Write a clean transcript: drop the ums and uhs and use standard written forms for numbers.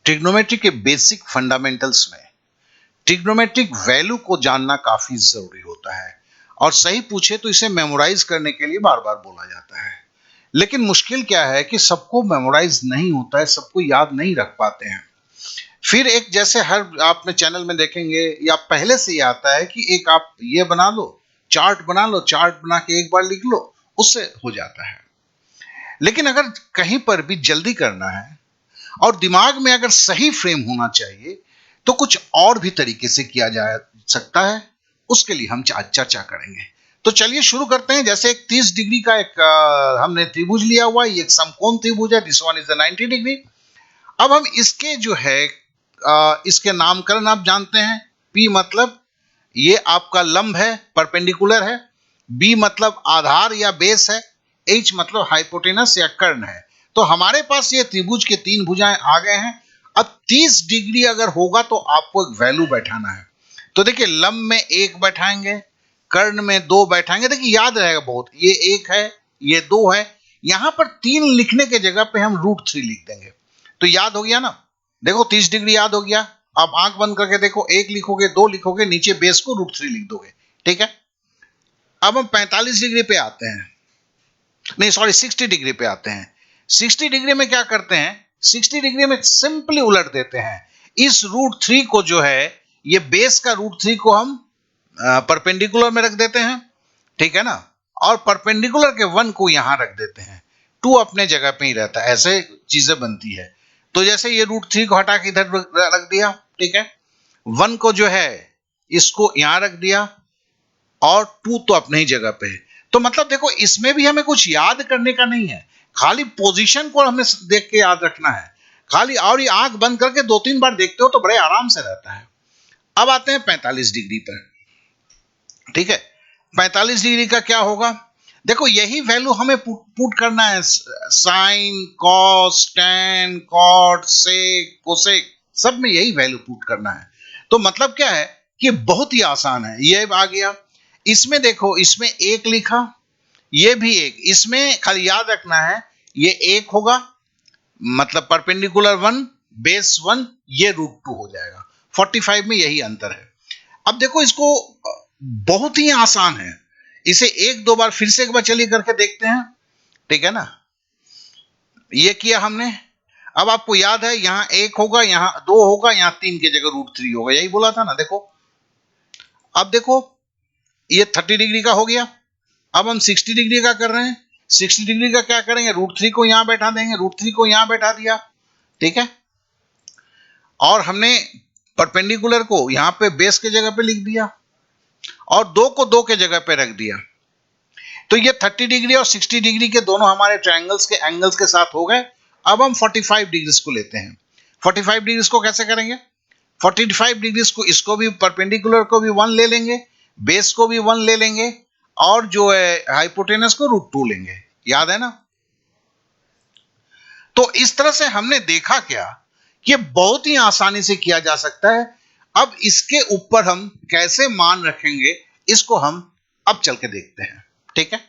Trigonometry के basic fundamentals में trigonometric value को जानना काफी जरूरी होता है और सही पूछे तो इसे मेमोराइज करने के लिए बार बार बोला जाता है। लेकिन मुश्किल क्या है कि सबको मेमोराइज नहीं होता है, सबको याद नहीं रख पाते हैं। फिर एक जैसे हर आपने चैनल में देखेंगे या पहले से ही आता है कि एक आप ये बना लो, चार्ट बना लो, चार्ट बना के एक बार लिख लो, उससे हो जाता है। लेकिन अगर कहीं पर भी जल्दी करना है और दिमाग में अगर सही फ्रेम होना चाहिए तो कुछ और भी तरीके से किया जा सकता है, उसके लिए हम आज चर्चा करेंगे। तो चलिए शुरू करते हैं। जैसे एक 30 डिग्री का एक हमने त्रिभुज लिया हुआ है, ये एक समकोण त्रिभुज है, दिस वन इज 90 डिग्री। अब हम इसके जो है इसके नामकरण आप जानते हैं। P मतलब ये आपका लंब है, परपेंडिकुलर है। B मतलब आधार या बेस है। H मतलब हाइपोटेनस या कर्ण है। तो हमारे पास ये त्रिभुज के 3 भुजाएं आ गए हैं। अब 30 डिग्री अगर होगा तो आपको एक वैल्यू बैठाना है। तो देखिए लंब में 1 बैठाएंगे, कर्ण में 2 बैठाएंगे। देखिए याद रहेगा बहुत, ये 1 है, ये 2 है। यहां पर 3 लिखने के जगह पे हम √3 लिख देंगे तो याद हो गया ना। देखो 30 डिग्री याद हो गया। आप आंख बंद करके देखो, 1 लिखोगे, 2 लिखोगे, नीचे बेस को √3 लिख दोगे। ठीक है। अब हम 45 डिग्री पे आते हैं, नहीं सॉरी 60 डिग्री पे आते हैं। 60 डिग्री में क्या करते हैं, 60 डिग्री में सिंपली उलट देते हैं। इस √3 को जो है, ये बेस का √3 को हम परपेंडिकुलर में रख देते हैं। ठीक है ना। और परपेंडिकुलर के 1 को यहां रख देते हैं। 2 अपने जगह पे ही रहता है, ऐसे चीजें बनती है। तो जैसे ये √3 को हटा के इधर रख दिया, ठीक है। 1 को जो है इसको यहां रख दिया और 2 तो अपने ही जगह पे है। तो मतलब देखो इसमें भी हमें कुछ याद करने का नहीं है, खाली पोजीशन को हमें देख के याद रखना है खाली। और ये आंख बंद करके 2-3 बार देखते हो तो बड़े आराम से रहता है। अब आते हैं 45 डिग्री पर। ठीक है। 45 डिग्री का क्या होगा, देखो यही वैल्यू हमें पुट करना है। साइन, कॉस, टैन, कॉट, सेक, कोसेक, सब में यही वैल्यू पुट करना है। तो मतलब क्या है कि बहुत ही आसान है। ये आ गया, इसमें देखो, इसमें 1 लिखा, ये भी 1, इसमें खाली याद रखना है ये 1 होगा, मतलब परपेंडिकुलर 1, बेस 1, ये √2 हो जाएगा। 45 में यही अंतर है। अब देखो इसको बहुत ही आसान है, इसे 1-2 बार फिर से एक बार चलिए करके देखते हैं। ठीक है ना। ये किया हमने। अब आपको याद है यहां 1 होगा, यहां 2 होगा, यहां 3 की जगह √3 होगा, यही बोला था ना। देखो अब देखो ये 30 डिग्री का हो गया। अब हम 60 डिग्री का कर रहे हैं। 60 डिग्री का क्या करेंगे, √3 को यहां बैठा देंगे, √3 को यहां बैठा दिया। ठीक है। और हमने परपेंडिकुलर को यहां पे बेस के जगह पे लिख दिया और 2 को 2 के जगह पे रख दिया। तो ये 30 डिग्री और 60 डिग्री के दोनों हमारे ट्रायंगल्स के एंगल्स के साथ हो गए। अब हम 45 डिग्री को लेते हैं। 45 डिग्री को कैसे करेंगे, 45 डिग्री को, इसको भी परपेंडिकुलर को भी 1 ले लेंगे, बेस को भी 1 ले लेंगे और जो है हाइपोटेनस को √2 लेंगे। याद है ना। तो इस तरह से हमने देखा क्या, ये बहुत ही आसानी से किया जा सकता है। अब इसके ऊपर हम कैसे मान रखेंगे, इसको हम अब चल के देखते हैं। ठीक है।